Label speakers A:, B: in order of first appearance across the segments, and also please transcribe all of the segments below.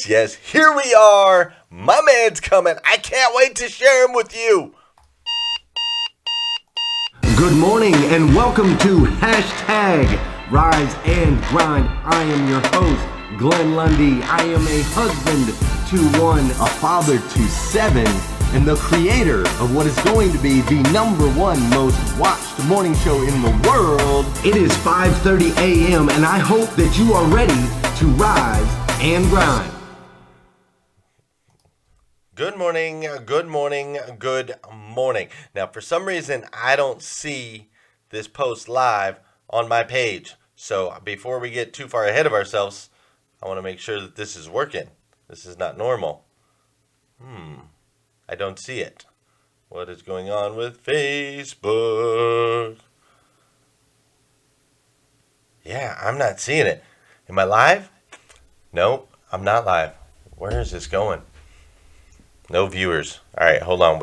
A: Yes, here we are. My man's coming. I can't wait to share him with you.
B: Good morning and welcome to Hashtag Rise and Grind. I am your host, Glenn Lundy. I am a husband to one, a father to seven, and the creator of what is going to be the #1 most watched morning show in the world. It is 5:30 a.m. and I hope that you are ready to rise and grind.
A: Good morning, good morning, good morning. Now, for some reason, I don't see this post live on my page. So before we get too far ahead of ourselves, I want to make sure that this is working. This is not normal. I don't see it. What is going on with Facebook? Yeah, I'm not seeing it. Am I live? Nope, I'm not live. Where is this going? No viewers. All right, hold on.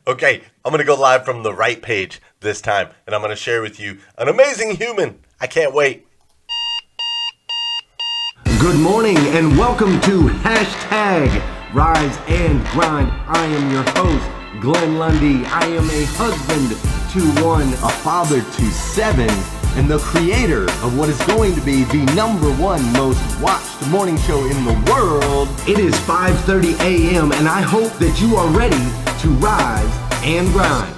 A: Okay, I'm going to go live from the right page this time, and I'm going to share with you an amazing human. I can't wait.
B: Good morning and welcome to Hashtag Rise and Grind. I am your host, Glenn Lundy. I am a husband to one, a father to seven, and the creator of what is going to be the #1 most watched morning show in the world. It is 5:30 a.m. and I hope that you are ready to rise and grind.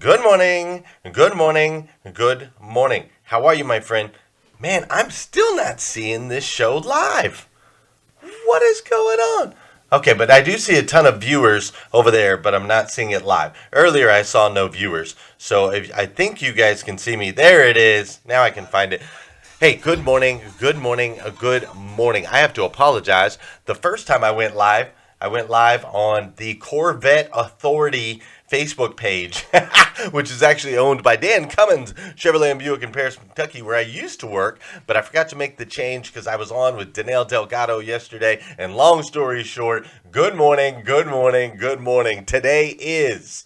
A: Good morning, good morning, good morning. How are you, my friend? Man, I'm still not seeing this show live. What is going on? Okay, but I do see a ton of viewers over there, but I'm not seeing it live. Earlier, I saw no viewers. So I think you guys can see me. There it is. Now I can find it. Hey, good morning, good morning, good morning. I have to apologize. The first time I went live on the Corvette Authority Facebook page, which is actually owned by Dan Cummins, Chevrolet and Buick in Paris, Kentucky, where I used to work, but I forgot to make the change because I was on with Danelle Delgado yesterday, and long story short, good morning, good morning, good morning. Today is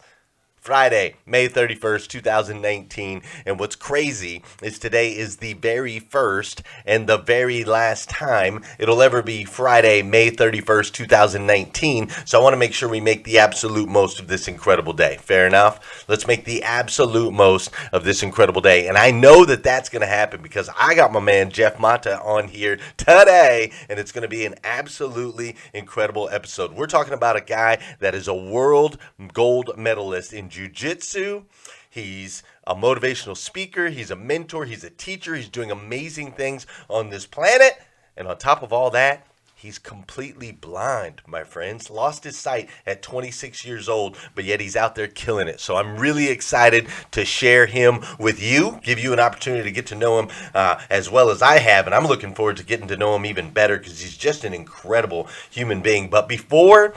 A: Friday, May 31st, 2019, and what's crazy is today is the very first and the very last time it'll ever be Friday, May 31st, 2019, so I want to make sure we make the absolute most of this incredible day. Fair enough? Let's make the absolute most of this incredible day, and I know that that's going to happen because I got my man Jeff Mata on here today, and it's going to be an absolutely incredible episode. We're talking about a guy that is a world gold medalist in jiu-jitsu. He's a motivational speaker. He's a mentor. He's a teacher. He's doing amazing things on this planet. And on top of all that, he's completely blind, my friends. Lost his sight at 26 years old, but yet he's out there killing it. So I'm really excited to share him with you, give you an opportunity to get to know him as well as I have. And I'm looking forward to getting to know him even better because he's just an incredible human being. But before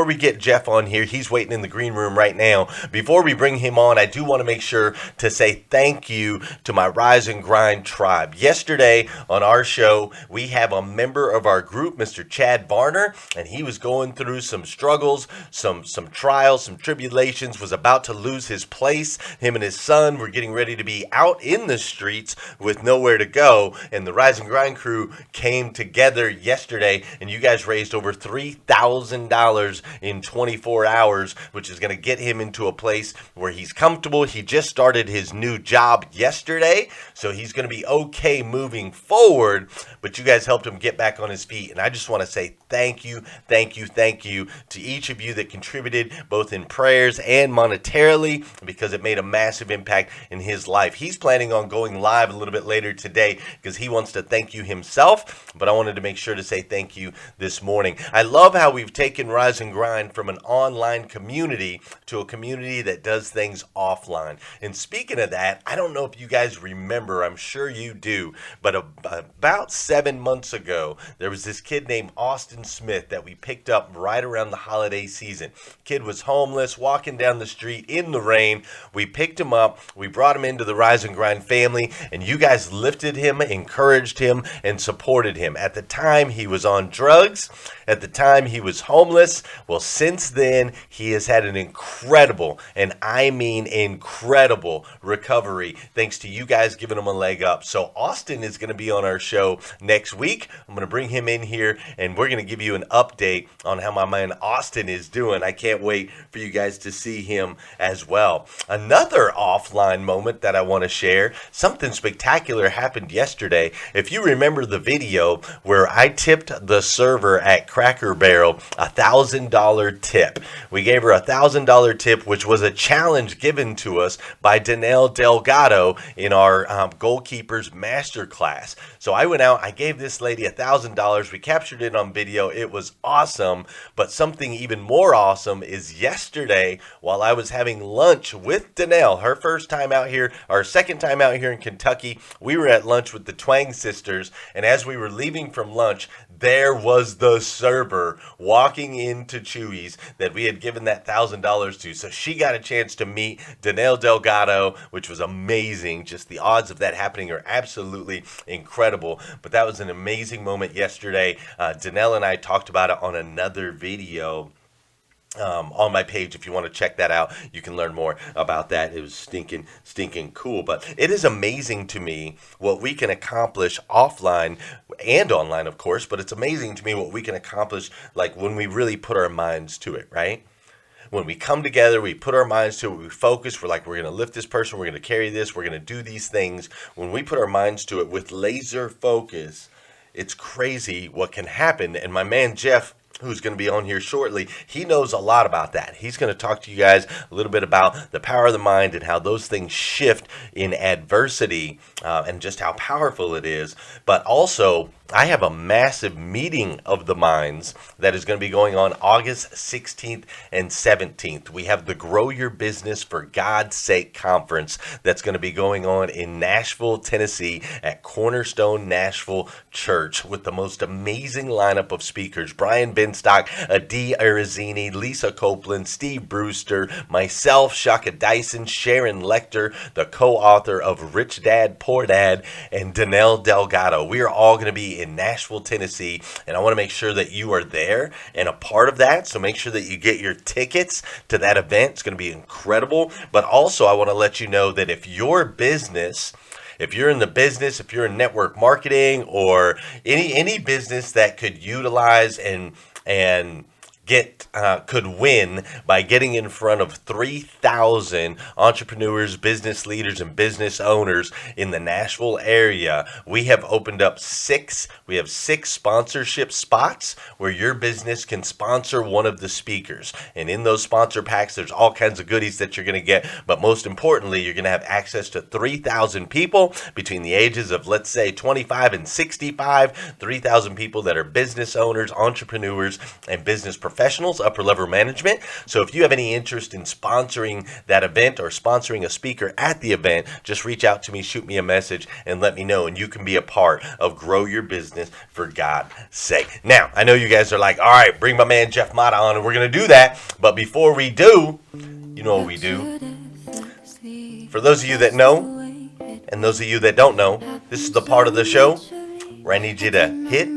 A: we get Jeff on here, he's waiting in the green room right now. Before we bring him on, I do want to make sure to say thank you to my Rise and Grind tribe. Yesterday on our show, we have a member of our group, Mr. Chad Varner, and he was going through some struggles, some trials, some tribulations, was about to lose his place. Him and his son were getting ready to be out in the streets with nowhere to go, and the Rise and Grind crew came together yesterday, and you guys raised over $3,000 in 24 hours, which is going to get him into a place where he's comfortable. He just started his new job yesterday, so he's going to be okay moving forward, but you guys helped him get back on his feet. And I just want to say thank you to each of you that contributed both in prayers and monetarily because it made a massive impact in his life. He's planning on going live a little bit later today because he wants to thank you himself, but I wanted to make sure to say thank you this morning. I love how we've taken Rise and Grind from an online community to a community that does things offline. And speaking of that, I don't know if you guys remember, I'm sure you do, but about 7 months ago, there was was this kid named Austin Smith that we picked up right around the holiday season. Kid was homeless, walking down the street in the rain. We picked him up, we brought him into the Rise and Grind family, and you guys lifted him, encouraged him, and supported him. At the time, he was on drugs. At the time, he was homeless. Well, since then, he has had an incredible, and I mean incredible, recovery thanks to you guys giving him a leg up. So Austin is going to be on our show next week. I'm going to bring him in here, and we're going to give you an update on how my man Austin is doing. I can't wait for you guys to see him as well. Another offline moment that I want to share, something spectacular happened yesterday. If you remember the video where I tipped the server at Cracker Barrel $1,000 tip. We gave her $1,000 tip, which was a challenge given to us by Danelle Delgado in our Goalkeepers Masterclass. So I went out, I gave this lady $1,000. We captured it on video. It was awesome. But something even more awesome is yesterday, while I was having lunch with Danelle, her first time out here, our second time out here in Kentucky, we were at lunch with the Twang sisters. And as we were leaving from lunch, there was the server walking into Chewy's that we had given that $1,000 to. So she got a chance to meet Danelle Delgado, which was amazing. Just the odds of that happening are absolutely incredible. But that was an amazing moment yesterday. Danelle and I talked about it on another video on my page. If you want to check that out, you can learn more about that. It was stinking cool. But it is amazing to me what we can accomplish offline and online, of course, but it's amazing to me what we can accomplish like when we really put our minds to it, right? When we come together, we put our minds to it, we focus, we're like, we're going to lift this person, we're going to carry this, we're going to do these things. When we put our minds to it with laser focus, it's crazy what can happen. And my man Jeff, who's going to be on here shortly, he knows a lot about that. He's going to talk to you guys a little bit about the power of the mind and how those things shift in adversity and just how powerful it is. But also, I have a massive meeting of the minds that is going to be going on August 16th and 17th. We have the Grow Your Business for God's Sake conference that's going to be going on in Nashville, Tennessee at Cornerstone Nashville Church with the most amazing lineup of speakers. Brian Benstock, Adi Arizini, Lisa Copeland, Steve Brewster, myself, Shaka Dyson, Sharon Lecter, the co-author of Rich Dad, Poor Dad, and Danelle Delgado. We are all going to be in Nashville, Tennessee, and I want to make sure that you are there and a part of that. So make sure that you get your tickets to that event. It's going to be incredible. But also, I want to let you know that if you're in the business, if you're in network marketing or any business that could utilize and could win by getting in front of 3,000 entrepreneurs, business leaders, and business owners in the Nashville area. We have opened up six sponsorship spots where your business can sponsor one of the speakers. And in those sponsor packs, there's all kinds of goodies that you're going to get. But most importantly, you're going to have access to 3,000 people between the ages of, let's say, 25 and 65, 3,000 people that are business owners, entrepreneurs, and business professionals, upper level management. So if you have any interest in sponsoring that event or sponsoring a speaker at the event, just reach out to me, shoot me a message, and let me know, and you can be a part of Grow Your Business for God's sake. Now, I know you guys are like, all right, bring my man Jeff Mata on, and we're going to do that. But before we do, you know what we do. For those of you that know, and those of you that don't know, this is the part of the show where I need you to hit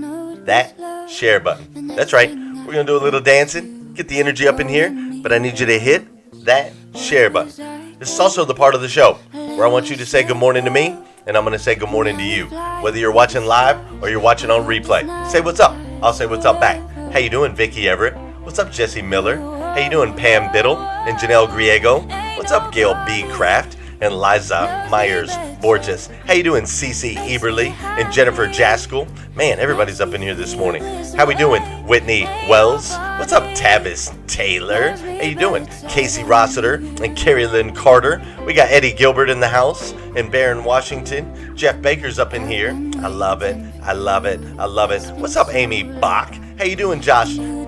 A: that share button. That's right. We're going to do a little dancing, get the energy up in here, but I need you to hit that share button. This is also the part of the show where I want you to say good morning to me, and I'm going to say good morning to you. Whether you're watching live or you're watching on replay, say what's up. I'll say what's up back. How you doing, Vicky Everett? What's up, Jesse Miller? How you doing, Pam Biddle and Janelle Griego? What's up, Gail B. Kraft and Liza Myers Borges? How you doing, Cece Eberly and Jennifer Jaskell? Man, everybody's up in here this morning. How we doing, Whitney Wells? What's up, Tavis Taylor? How you doing, Casey Rossiter and Carrie Lynn Carter? We got Eddie Gilbert in the house and Barron Washington. Jeff Baker's up in here. I love it. I love it. I love it. What's up, Amy Bach? How you doing, Josh? Oh,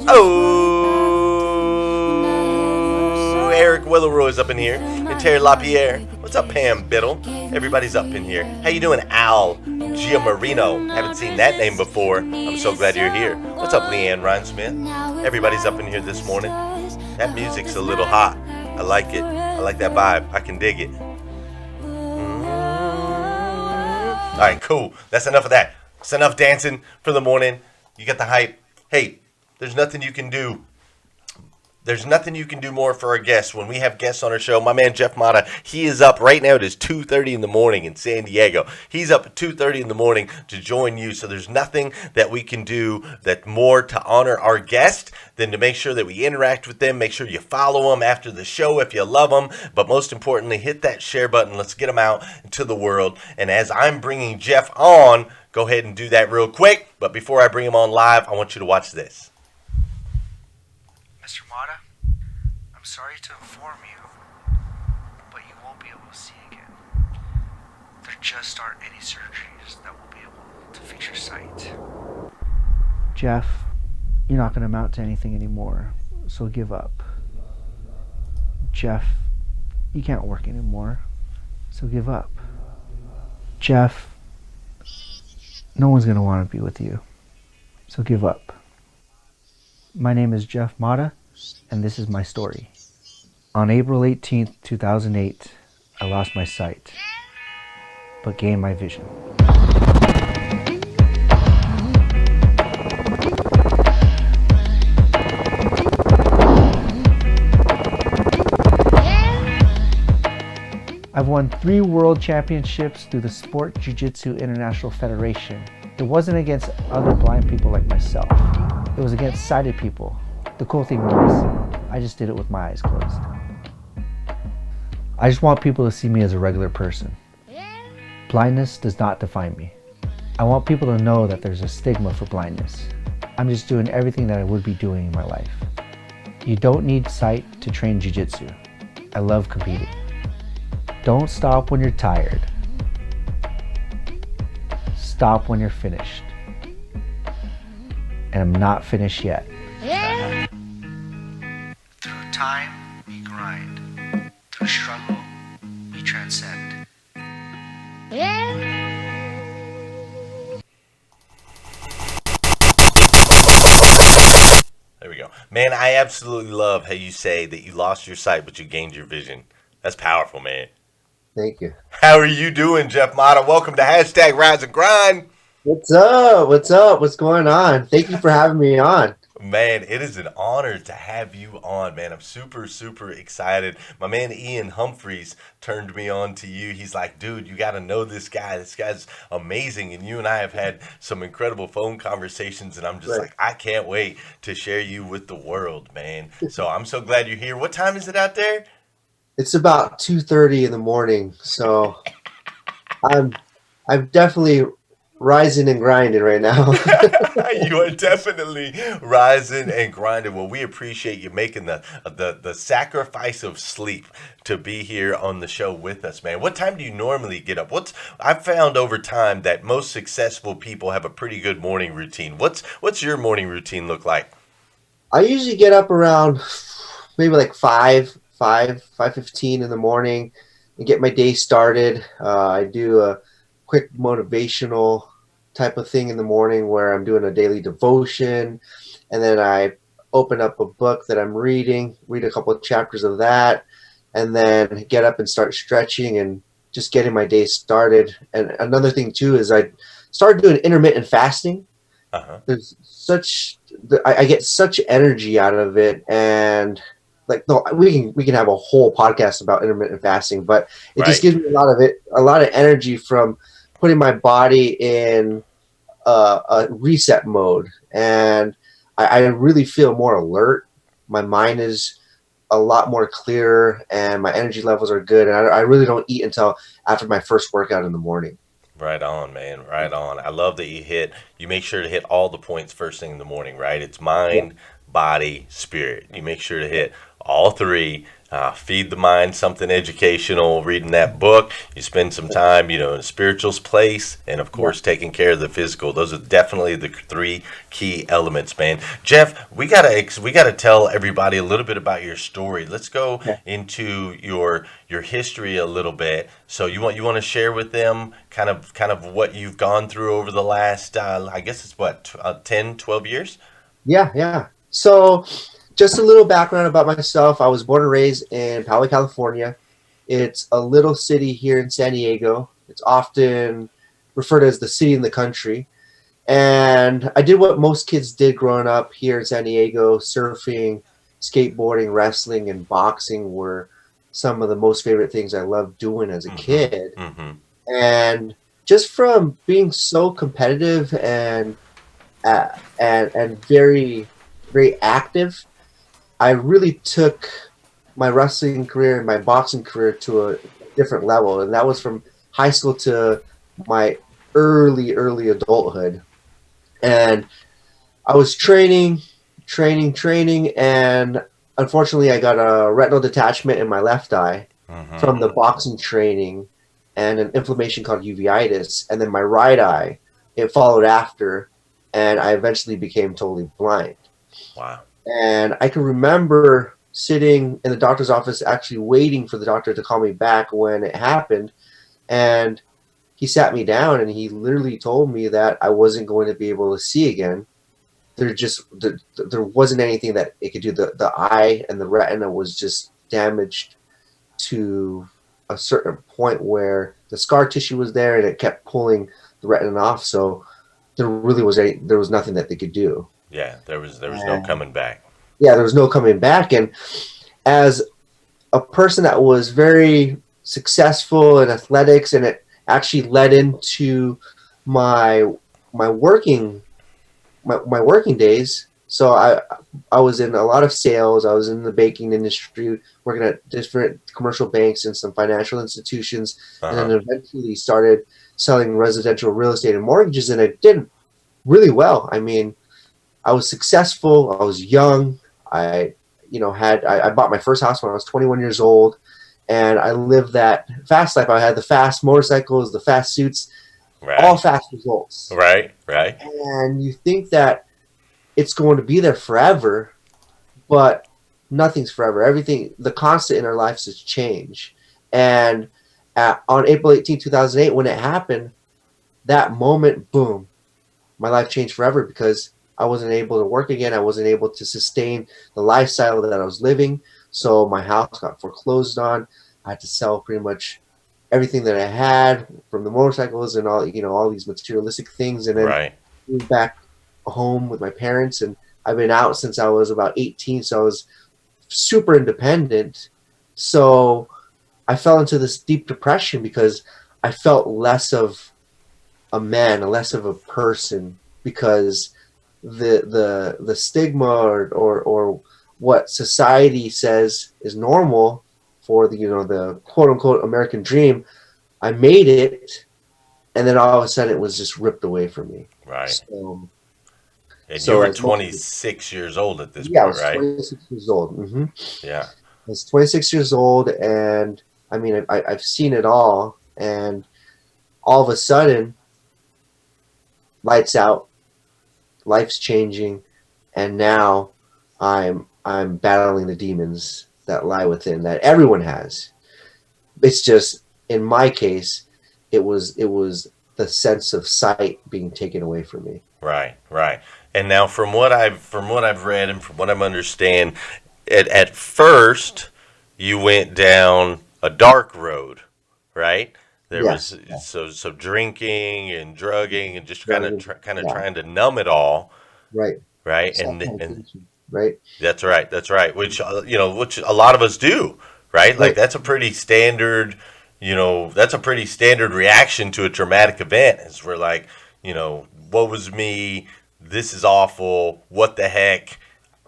A: Eric Willeroy's up in here. And Terry LaPierre. What's up, Pam Biddle? Everybody's up in here. How you doing, Al Giamarino? Haven't seen that name before. I'm so glad you're here. What's up, Leanne Ryan-Smith? Everybody's up in here this morning. That music's a little hot. I like it. I like that vibe. I can dig it. All right, cool. That's enough of that. It's enough dancing for the morning. You got the hype. Hey, there's nothing you can do. There's nothing you can do more for our guests. When we have guests on our show, my man Jeff Mata, he is up right now. It is 2:30 in the morning in San Diego. He's up at 2:30 in the morning to join you. So there's nothing that we can do that more to honor our guest than to make sure that we interact with them. Make sure you follow them after the show if you love them. But most importantly, hit that share button. Let's get them out into the world. And as I'm bringing Jeff on, go ahead and do that real quick. But before I bring him on live, I want you to watch this.
C: Mr. Mata, I'm sorry to inform you, but you won't be able to see again. There just aren't any surgeries that will be able to fix your sight. Jeff, you're not going to amount to anything anymore, so give up. Jeff, you can't work anymore, so give up. Jeff, no one's going to want to be with you, so give up. My name is Jeff Mata, and this is my story. On April 18th, 2008, I lost my sight, but gained my vision. I've won 3 world championships through the Sport Jiu-Jitsu International Federation. It wasn't against other blind people like myself. It was against sighted people. The cool thing was, I just did it with my eyes closed. I just want people to see me as a regular person. Blindness does not define me. I want people to know that there's a stigma for blindness. I'm just doing everything that I would be doing in my life. You don't need sight to train jiu-jitsu. I love competing. Don't stop when you're tired. Stop when you're finished. And I'm not finished yet. Through time, we grind. Through struggle, we transcend.
A: There we go. Man, I absolutely love how you say that you lost your sight, but you gained your vision. That's powerful, man.
B: Thank you.
A: How are you doing, Jeff Mata? Welcome to Hashtag Rise and Grind.
D: What's up? What's up? What's going on? Thank you for having me on.
A: Man, it is an honor to have you on, man. I'm super, super excited. My man Ian Humphreys turned me on to you. He's like, dude, you got to know this guy. This guy's amazing. And you and I have had some incredible phone conversations, and I'm just like, I can't wait to share you with the world, man. So I'm so glad you're here. What time is it out there?
D: It's about 2:30 in the morning, so I'm definitely rising and grinding right now.
A: You are definitely rising and grinding. Well, we appreciate you making the sacrifice of sleep to be here on the show with us, man. What time do you normally get up? I've found over time that most successful people have a pretty good morning routine. What's your morning routine look like?
D: I usually get up around maybe like 5:15 in the morning and get my day started. I do a quick motivational type of thing in the morning where I'm doing a daily devotion, and then I open up a book that I'm reading, read a couple of chapters of that, and then get up and start stretching and just getting my day started. And another thing too is I started doing intermittent fasting. There's I get such energy out of it, and we can have a whole podcast about intermittent fasting, but it just gives me a lot of energy from putting my body in a reset mode, and I really feel more alert. My mind is a lot more clearer, and my energy levels are good, and I really don't eat until after my first workout in the morning.
A: Right on, man. Right on. I love that you make sure to hit all the points first thing in the morning, right? It's mind, body, spirit. You make sure to hit all three Feed the Mind, something educational, reading that book. You spend some time, in a spiritual place, and of course, taking care of the physical. Those are definitely the three key elements, man. Jeff, we gotta tell everybody a little bit about your story. Let's go
D: Yeah.
A: into your history a little bit. So you want to share with them kind of what you've gone through over the last, I guess it's what, 10, 12 years?
D: Yeah. So, just a little background about myself. I was born and raised in Poway, California. It's a little city here in San Diego. It's often referred as the city in the country. And I did what most kids did growing up here in San Diego. Surfing, skateboarding, wrestling, and boxing were some of the most favorite things I loved doing as a
A: Mm-hmm.
D: kid.
A: Mm-hmm.
D: And just from being so competitive and very, very active, I really took my wrestling career and my boxing career to a different level, and that was from high school to my early adulthood. And I was training, and unfortunately, I got a retinal detachment in my left eye
A: Mm-hmm.
D: from the boxing training, and an inflammation called uveitis, and then my right eye, it followed after, and I eventually became totally blind.
A: Wow.
D: And I can remember sitting in the doctor's office actually waiting for the doctor to call me back when it happened. And he sat me down and he literally told me that I wasn't going to be able to see again. There wasn't anything that it could do. The eye and the retina was just damaged to a certain point where the scar tissue was there and it kept pulling the retina off. So there was nothing that they could do.
A: Yeah, there was no coming back.
D: Yeah, there was no coming back. And as a person that was very successful in athletics, and it actually led into my my working my working days. So I was in a lot of sales. I was in the banking industry, working at different commercial banks and some financial institutions, and then
A: Uh-huh.
D: eventually started selling residential real estate and mortgages, and I did really well. I mean, I was successful. I was young. I, I bought my first house when I was 21 years old, and I lived that fast life. I had the fast motorcycles, the fast suits, all
A: Right.
D: fast results.
A: Right. Right.
D: And you think that it's going to be there forever, but nothing's forever. Everything, the constant in our lives is change. And on April 18, 2008, when it happened, that moment, boom, my life changed forever because I wasn't able to work again. I wasn't able to sustain the lifestyle that I was living. So my house got foreclosed on. I had to sell pretty much everything that I had, from the motorcycles and all these materialistic things, and then
A: Right.
D: moved back home with my parents. And I've been out since I was about 18, so I was super independent. So I fell into this deep depression because I felt less of a man, less of a person, because the stigma, or what society says is normal for the quote unquote American dream. I made it, and then all of a sudden it was just ripped away from me.
A: Right.
D: So,
A: And you
D: so
A: were
D: as most,
A: 26 years old at this
D: yeah, I
A: point,
D: was
A: right?
D: 26 years old.
A: Yeah.
D: I was 26 years old, and I mean, I've seen it all, and all of a sudden, lights out, life's changing, and now I'm battling the demons that lie within, that everyone has. It's just, in my case, it was the sense of sight being taken away from me.
A: Right. Right. And now, from what I've read and from what I understand, at first you went down a dark road, right? There was
D: Yes, yeah,
A: so drinking and drugging and just kind of
D: drugging,
A: kind of
D: yeah,
A: trying to numb it all,
D: right.
A: right?
D: Self
A: And
D: medication, right,
A: that's right. That's right. Which a lot of us do, right? Like
D: right.
A: that's a pretty standard reaction to a traumatic event. Is we're like, what was me? This is awful. What the heck?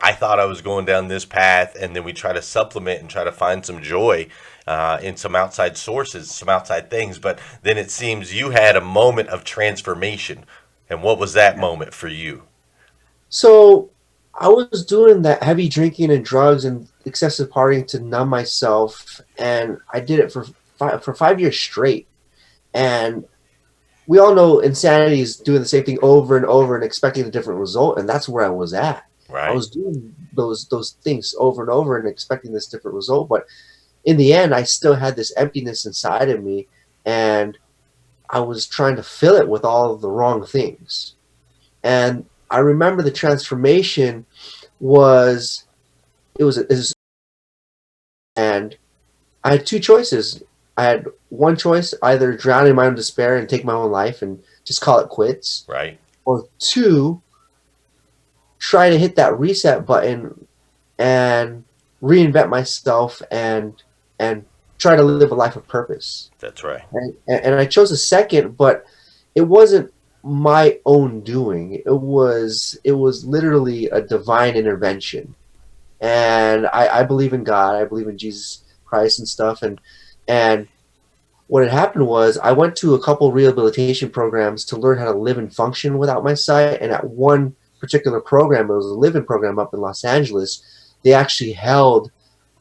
A: I thought I was going down this path, and then we try to supplement and try to find some joy in some outside sources, some outside things. But then it seems you had a moment of transformation, and what was that moment for you?
D: So I was doing that heavy drinking and drugs and excessive partying to numb myself, and I did it for 5 years straight. And we all know insanity is doing the same thing over and over and expecting a different result, and that's where I was at. I
A: Right.
D: was doing those things over and over and expecting this different result, but in the end, I still had this emptiness inside of me, and I was trying to fill it with all of the wrong things. And I remember the transformation was it was and I had two choices. I had one choice, either drown in my own despair and take my own life and just call it quits,
A: Right.
D: or two, try to hit that reset button and reinvent myself and try to live a life of purpose.
A: That's right.
D: And I chose the second, but it wasn't my own doing. It was literally a divine intervention. And I believe in God. I believe in Jesus Christ and stuff. And what had happened was I went to a couple rehabilitation programs to learn how to live and function without my sight. And at one particular program, it was a living program up in Los Angeles, they actually held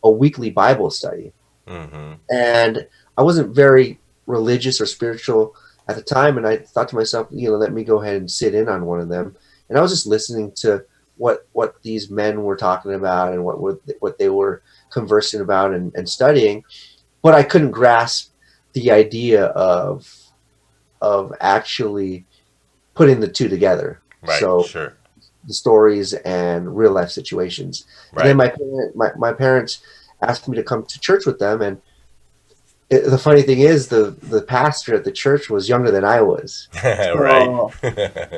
D: a weekly Bible study.
A: Mm-hmm.
D: And I wasn't very religious or spiritual at the time, and I thought to myself, let me go ahead and sit in on one of them. And I was just listening to what these men were talking about and what they were conversing about and studying, but I couldn't grasp the idea of actually putting the two together.
A: Right.
D: So
A: Sure.
D: the stories and real life situations.
A: Right.
D: And then my parents asked me to come to church with them, and the funny thing is the pastor at the church was younger than I was.
A: Right.
D: So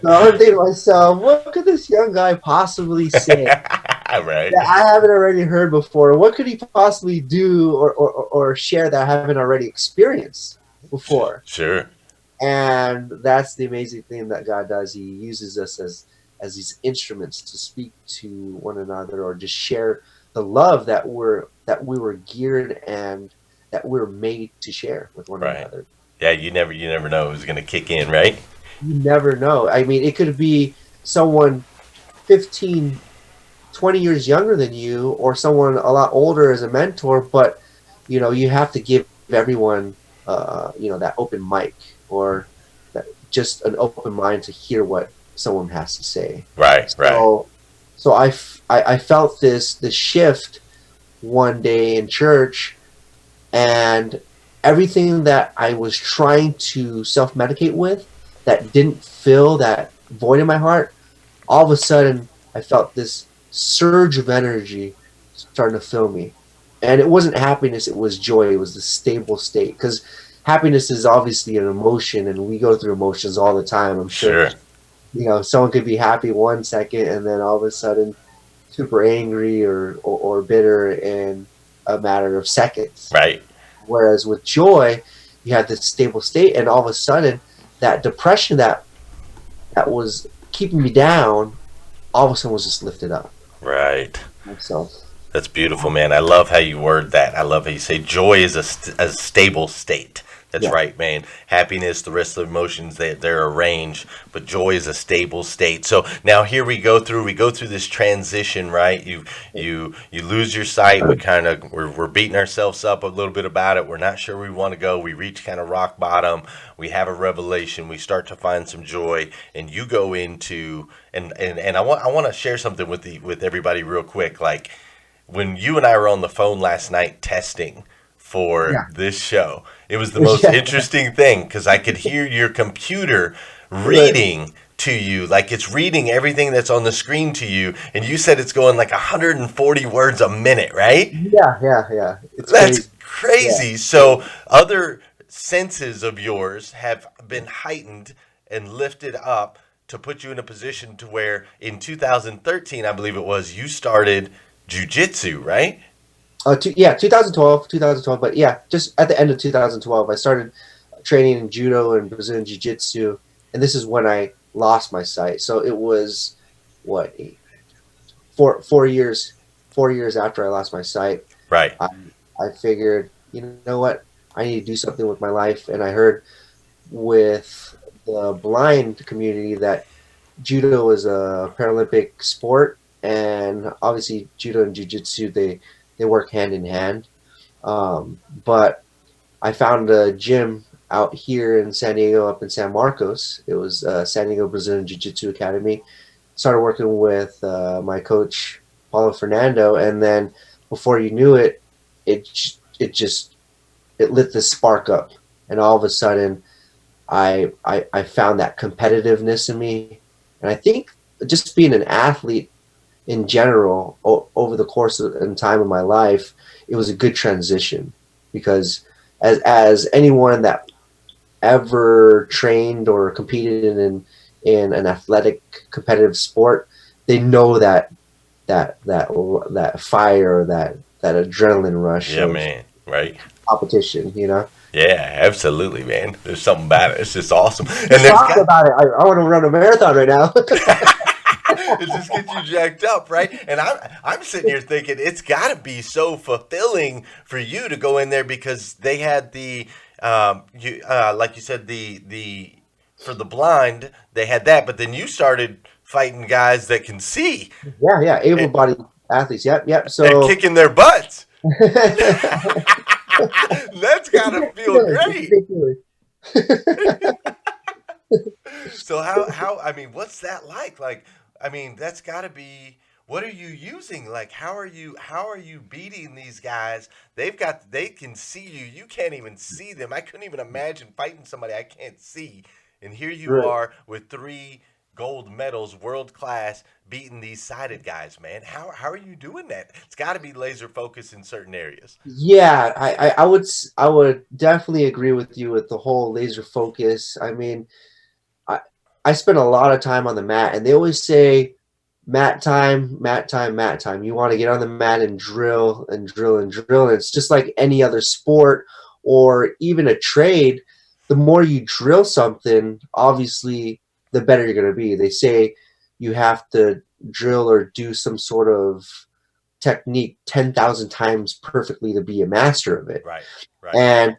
D: I'm thinking to myself, what could this young guy possibly say
A: Right.
D: that I haven't already heard before? What could he possibly do or share that I haven't already experienced before?
A: Sure.
D: And that's the amazing thing that God does. He uses us as these instruments to speak to one another or just share the love that we were geared and that we're made to share with one
A: Right.
D: another.
A: Yeah. You never know who's gonna kick in. Right.
D: You never know. I mean, it could be someone 15, 20 years younger than you or someone a lot older as a mentor, but you have to give everyone that open mic or that just an open mind to hear what someone has to say.
A: Right. Right.
D: So I felt this shift one day in church, and everything that I was trying to self-medicate with that didn't fill that void in my heart, all of a sudden I felt this surge of energy starting to fill me. And it wasn't happiness, it was joy. It was the stable state. Because happiness is obviously an emotion, and we go through emotions all the time. I'm sure, someone could be happy 1 second and then all of a sudden super angry or bitter in a matter of seconds.
A: Right.
D: Whereas with joy, you have this stable state, and all of a sudden that depression that was keeping me down, all of a sudden was just lifted up.
A: Right.
D: So
A: That's beautiful, man. I love how you word that. I love how you say joy is a stable state. That's
D: Yeah.
A: right, man. Happiness, the rest of the emotions, they're arranged, but joy is a stable state. So now here we go through this transition, right? You lose your sight. We're beating ourselves up a little bit about it. We're not sure we want to go. We reach kind of rock bottom. We have a revelation. We start to find some joy, and you go into and I want to share something with everybody real quick. Like when you and I were on the phone last night testing for
D: Yeah.
A: this show, it was the most
D: Yeah.
A: interesting thing because I could hear your computer reading to you, like it's reading everything that's on the screen to you, and you said it's going like 140 words a minute, right?
D: Yeah. It's
A: That's
D: crazy.
A: crazy. So other senses of yours have been heightened and lifted up to put you in a position to where in 2013, I believe it was, you started jujitsu, right?
D: 2012, but yeah, just at the end of 2012, I started training in judo and Brazilian jiu-jitsu, and this is when I lost my sight. So it was what 4 years after I lost my sight.
A: Right.
D: I figured, you know what, I need to do something with my life, and I heard with the blind community that judo is a Paralympic sport, and obviously judo and jiu-jitsu, they work hand in hand. But I found a gym out here in San Diego, up in San Marcos. It was San Diego Brazilian Jiu-Jitsu Academy. Started working with my coach Paulo Fernando, and then before you knew it, it lit this spark up, and all of a sudden, I found that competitiveness in me, and I think just being an athlete in general over the course of and time of my life, it was a good transition because as anyone that ever trained or competed in an athletic competitive sport, they know that fire, that adrenaline rush
A: Yeah,
D: of
A: man. Right.
D: competition, you know.
A: Yeah, absolutely, man. There's something about it. It's just awesome. And
D: Just
A: there's
D: talking
A: got
D: about it, I want to run a marathon right now.
A: it just gets you jacked up, right? And I'm sitting here thinking it's got to be so fulfilling for you to go in there because they had the like you said the for the blind they had that, but then you started fighting guys that can see
D: Yeah,
A: and,
D: able-bodied athletes. Yep.
A: and
D: So
A: kicking their butts.
D: ridiculous.
A: That's got to feel
D: It's
A: great.
D: ridiculous.
A: So how I mean, what's that like? Like, I mean, that's got to be what are you using? Like, how are you beating these guys? They can see you. You can't even see them. I couldn't even imagine fighting somebody I can't see. And here you
D: Right.
A: are with three gold medals, world class, beating these sighted guys, man. How are you doing that? It's got to be laser focused in certain areas.
D: Yeah, I would definitely agree with you with the whole laser focus. I mean, I I spend a lot of time on the mat, and they always say mat time, mat time, mat time. You want to get on the mat and drill and drill and drill. And it's just like any other sport or even a trade. The more you drill something, obviously, the better you're going to be. They say you have to drill or do some sort of technique 10,000 times perfectly to be a master of it.
A: Right, right.
D: And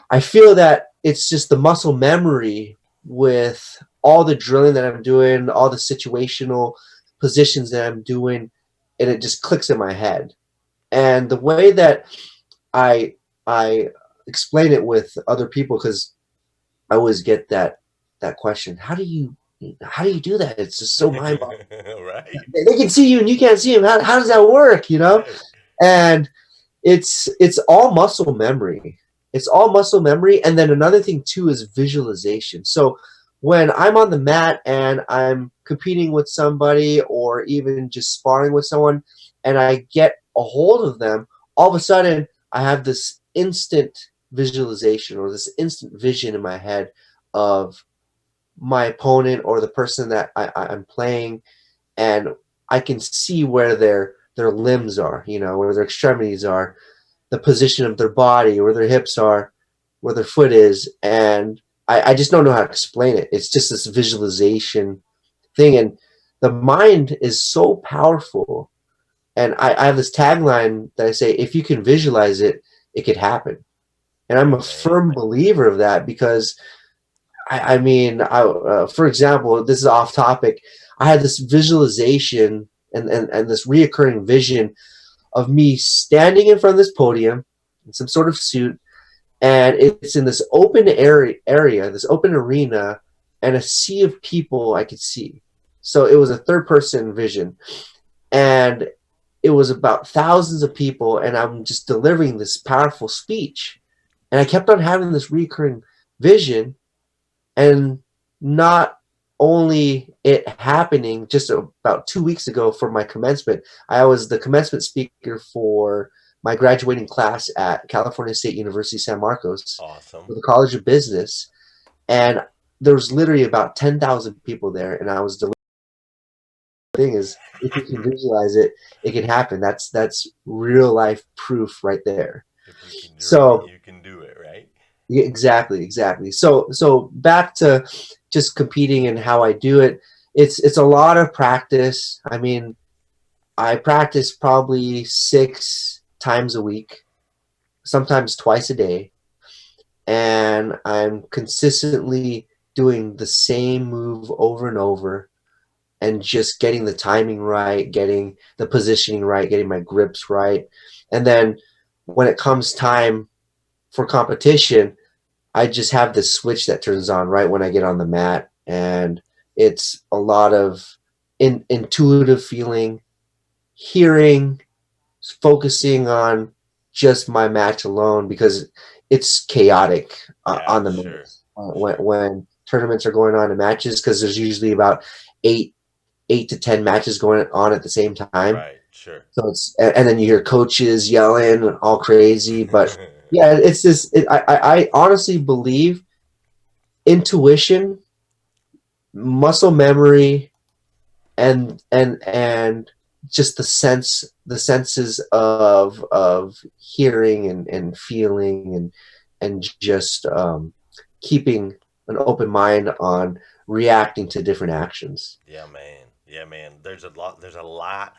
D: I feel that it's just the muscle memory with all the drilling that I'm doing, all the situational positions that I'm doing, and it just clicks in my head. And the way that I I explain it with other people, because I always get that question, how do you do that? It's just so mind boggling.
A: Right,
D: They can see you and you can't see them. How does that work? You know?
A: right.
D: And it's all muscle memory. It's all muscle memory. And then another thing too is visualization. So when I'm on the mat and I'm competing with somebody or even just sparring with someone and I get a hold of them, all of a sudden I have this instant visualization or this instant vision in my head of my opponent or the person that I'm playing, and I can see where their limbs are, you know, where their extremities are, the position of their body, where their hips are, where their foot is, and I just don't know how to explain it. It's just this visualization thing, and the mind is so powerful. And I have this tagline that I say, if you can visualize it, it could happen. And I'm a
A: Man.
D: firm believer of that because I mean, for example, this is off topic. I had this visualization and this reoccurring vision of me standing in front of this podium in some sort of suit, and it's in this open area, this open arena, and a sea of people I could see. So it was a third person vision, and it was about thousands of people, and I'm just delivering this powerful speech, and I kept on having this recurring vision, and not only it happening just about 2 weeks ago for my commencement, I was the commencement speaker for my graduating class at California State University San Marcos
A: Awesome.
D: for the College of Business, and there was literally about 10,000 people there, and I was delivering. The thing is, if you can visualize it, it can happen. That's real life proof right there.
A: If you can dream it,
D: So
A: you can do it, right?
D: yeah, exactly. So back to just competing and how I do it. It's a lot of practice. I mean, I practice probably 6 times a week, sometimes twice a day, and I'm consistently doing the same move over and over. and just getting the timing right, getting the positioning right, getting my grips right. And then when it comes time for competition, I just have this switch that turns on right when I get on the mat. And it's a lot of intuitive feeling, hearing, focusing on just my match alone because it's chaotic on the
A: Sure.
D: mats when tournaments are going on in matches because there's usually about eight to 10 matches going on at the same time.
A: Right, sure.
D: So it's and then you hear coaches yelling all crazy, but yeah, it's just I honestly believe intuition, muscle memory, and just the senses of hearing and feeling and just keeping an open mind on reacting to different actions.
A: Yeah, man. Yeah, man. There's a lot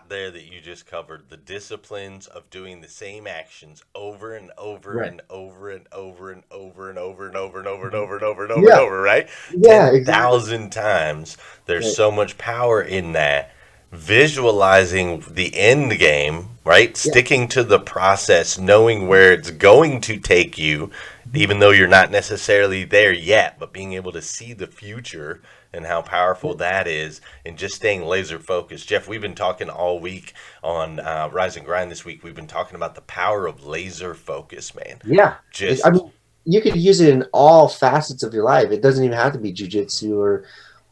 A: there that you just covered. The disciplines of doing the same actions over and over
D: Right.
A: and over and over and over and over and over and over and over and over and over and
D: Yeah.
A: over, right?
D: Yeah, exactly.
A: 10,000 times. There's
D: Right.
A: so much power in that. Visualizing the end game, right?
D: Yeah.
A: Sticking to the process, knowing where it's going to take you, even though you're not necessarily there yet, but being able to see the future and how powerful that is, and just staying laser focused. Jeff, we've been talking all week on Rise and Grind this week. We've been talking about the power of laser focus, man.
D: Yeah.
A: Just,
D: I mean, you could use it in all facets of your life. It doesn't even have to be jujitsu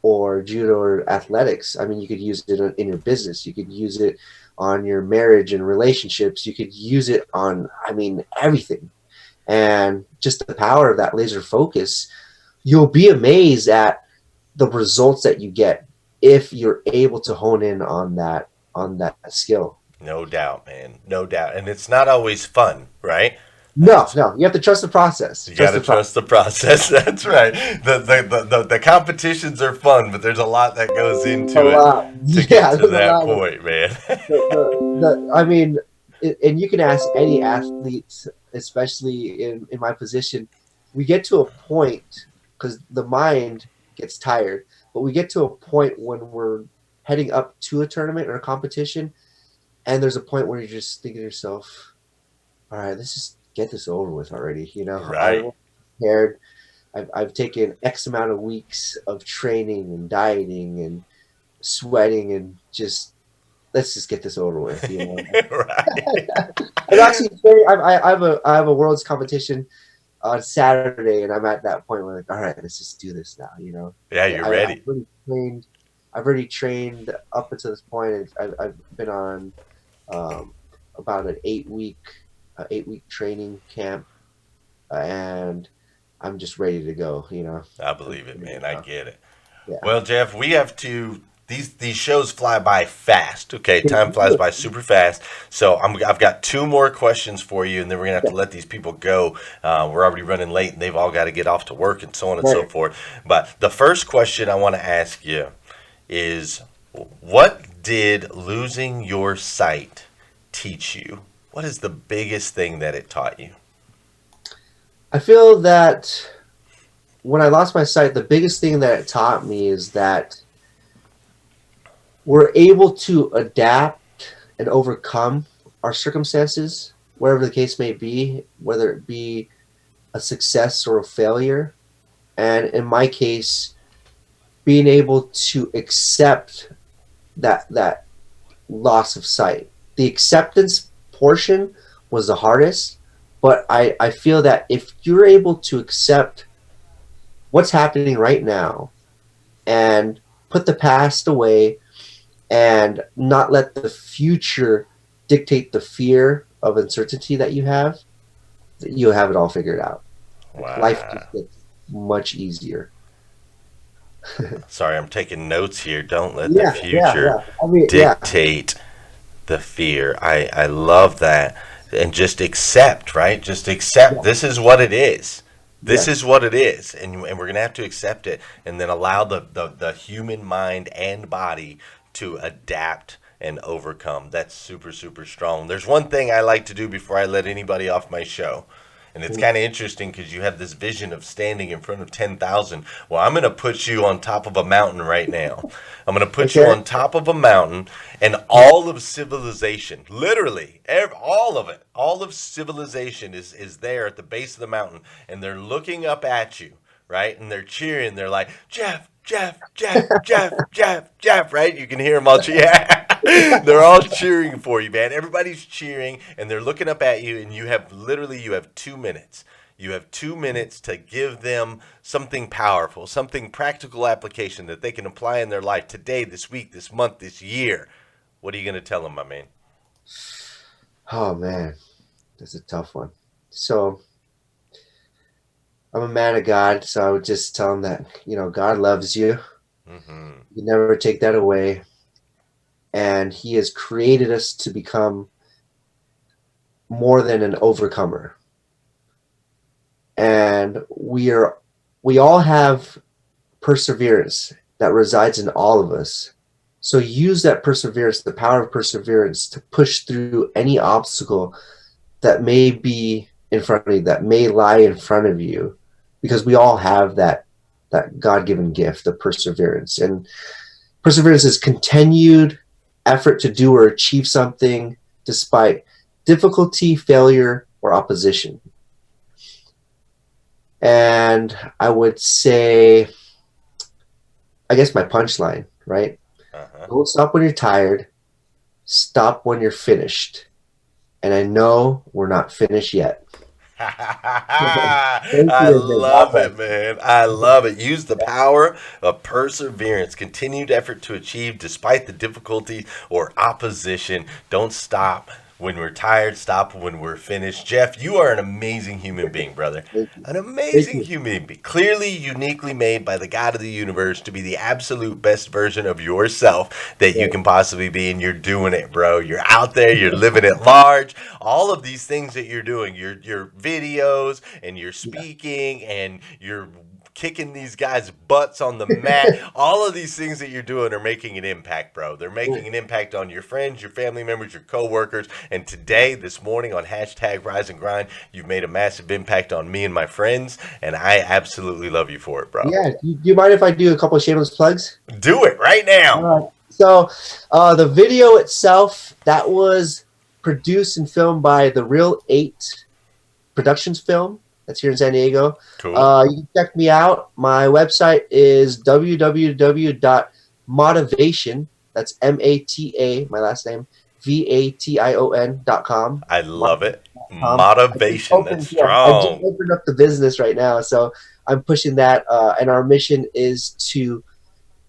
D: or judo or athletics. I mean, you could use it in your business. You could use it on your marriage and relationships. You could use it on, I mean, everything. And just the power of that laser focus, you'll be amazed at the results that you get if you're able to hone in on that skill.
A: no doubt, man. No doubt. And it's not always fun, right?
D: No, you have to trust the process.
A: You got to trust the process. That's right. The competitions are fun, but there's a lot that goes into it to get to that point, man.
D: I mean, and you can ask any athlete, especially in my position, we get to a point because the mind gets tired, but we get to a point when we're heading up to a tournament or a competition, and there's a point where you're just thinking to yourself, all right, let's just get this over with already. You know,
A: Right.
D: I'm prepared. I've taken X amount of weeks of training and dieting and sweating and just let's just get this over with. You know,
A: Right.
D: I'm actually I have a world's competition on Saturday, and I'm at that point where like, all right, let's just do this now. You know,
A: Yeah, you're ready.
D: I've already trained up until this point. I've been on about an 8-week training camp, and I'm just ready to go. You know,
A: I believe it, man. I get it.
D: Yeah.
A: Well, Jeff, we have to. These shows fly by fast. Okay, time flies by super fast. So I've got 2 more questions for you, and then we're gonna have to let these people go. We're already running late, and they've all got to get off to work and so on and so forth. But the first question I want to ask you is, what did losing your sight teach you? What is the biggest thing that it taught you?
D: I feel that when I lost my sight, the biggest thing that it taught me is that we're able to adapt and overcome our circumstances, wherever the case may be, whether it be a success or a failure. And in my case, being able to accept that loss of sight. The acceptance portion was the hardest, but I feel that if you're able to accept what's happening right now and put the past away and not let the future dictate the fear of uncertainty that you'll have it all figured out.
A: Wow.
D: Life just gets much easier.
A: Sorry, I'm taking notes here. Don't let the future
D: I mean,
A: dictate the fear. I love that. And just accept, right? Just accept this is what it is. This is what it is. And we're going to have to accept it and then allow the human mind and body to adapt and overcome. That's super, super strong. There's one thing I like to do before I let anybody off my show, And it's kind of interesting because you have this vision of standing in front of 10,000. Well, I'm going to put you on top of a mountain right now. I'm going to put you on top of a mountain, and all of civilization, literally, all of civilization is there at the base of the mountain, and they're looking up at you, right? And they're cheering. They're like, Jeff, Jeff, Jeff, Jeff, Jeff, Jeff, right? You can hear them all cheering. They're all cheering for you, man. Everybody's cheering, and they're looking up at you, and you have 2 minutes. You have 2 minutes to give them something powerful, something practical application that they can apply in their life today, this week, this month, this year. What are you going to tell them, my man?
D: Oh, man. That's a tough one. So I'm a man of God, so I would just tell them that, God loves you.
A: Mm-hmm.
D: You never take that away. And he has created us to become more than an overcomer. And we all have perseverance that resides in all of us. So use that perseverance, the power of perseverance, to push through any obstacle that may be in front of you, that may lie in front of you, because we all have that God-given gift of perseverance. And perseverance is continued effort to do or achieve something despite difficulty, failure, or opposition. And I would say, I guess my punchline, right? Don't stop when you're tired. Stop when you're finished. And I know we're not finished yet.
A: I love it, man. I love it. Use the power of perseverance, continued effort to achieve despite the difficulty or opposition. Don't stop when we're tired. Stop when we're finished. Jeff, you are an amazing human being, brother. An amazing human being. Clearly, uniquely made by the God of the universe to be the absolute best version of yourself that you can possibly be, and you're doing it, bro. You're out there. You're living at large. All of these things that you're doing, your videos, and you're speaking, and you're kicking these guys' butts on the mat. All of these things that you're doing are making an impact, bro. They're making an impact on your friends, your family members, your coworkers. And today, this morning on hashtag Rise and Grind, you've made a massive impact on me and my friends. And I absolutely love you for it, bro.
D: Yeah. Do you mind if I do a couple of shameless plugs?
A: Do it right now.
D: So the video itself, that was produced and filmed by the Real 8 Productions Film. That's here in San Diego.
A: Cool.
D: You can check me out. My website is www.motivation. That's MATA, my last name, VATION.com.
A: I love it. Motivation. That's strong.
D: I just opened up the business right now, so I'm pushing that. And our mission is to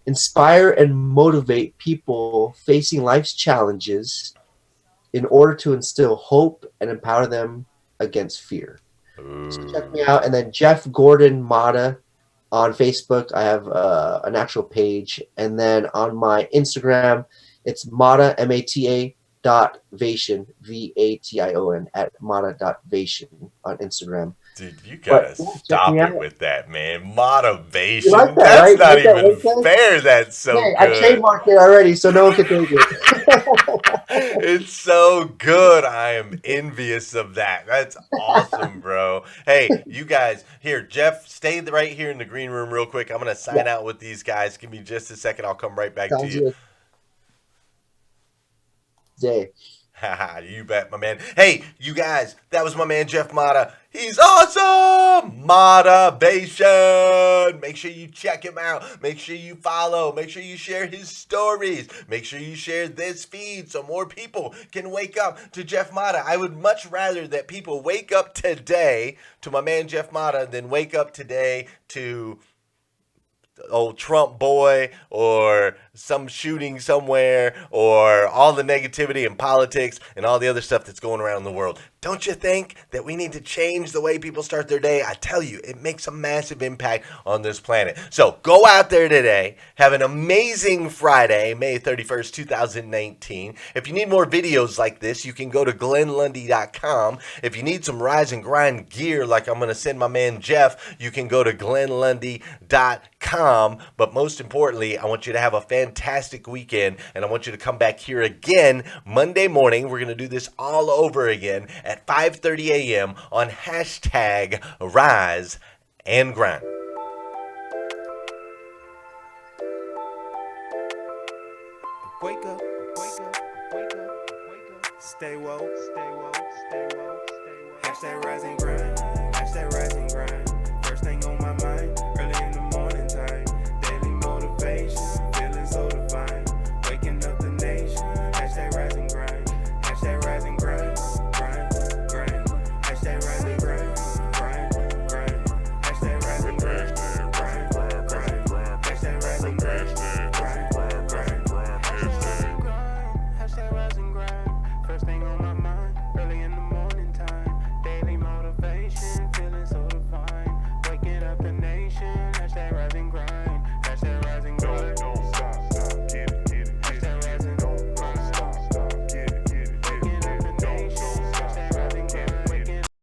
D: inspire and motivate people facing life's challenges in order to instill hope and empower them against fear. So check me out. And then Jeff Gordon Mata on Facebook. I have an actual page. And then on my Instagram, it's Mata, MATA .vation, VATION, at Mata.vation on Instagram.
A: Dude, you gotta stop it with that, man. Motivation.
D: Like that,
A: that's
D: right?
A: not even fair. That's so good.
D: I trademarked it already, so no one can take it.
A: It's so good. I am envious of that. That's awesome, bro. Hey, you guys, here, Jeff, stay right here in the green room real quick. I'm going to sign out with these guys. Give me just a second. I'll come right back to you.
D: Day.
A: You bet, my man. Hey, you guys, that was my man, Jeff Mata. He's awesome! Motivation! Make sure you check him out. Make sure you follow. Make sure you share his stories. Make sure you share this feed so more people can wake up to Jeff Mata. I would much rather that people wake up today to my man, Jeff Mata, than wake up today to old Trump boy or some shooting somewhere or all the negativity in politics and all the other stuff that's going around the world. Don't you think that we need to change the way people start their day? I tell you, it makes a massive impact on this planet. So go out there today. Have an amazing Friday, May 31st, 2019. If you need more videos like this, you can go to GlennLundy.com. If you need some Rise and Grind gear like I'm going to send my man Jeff, you can go to GlennLundy.com. gmail.com. But most importantly, I want you to have a fantastic weekend, and I want you to come back here again Monday morning. We're going to do this all over again at 5:30 a.m. on hashtag Rise and Grind.
E: Wake up, wake up, wake up, wake up. Stay woke, stay woke, stay woke, stay woke. Hashtag rise and grind, hashtag rise and grind. First thing on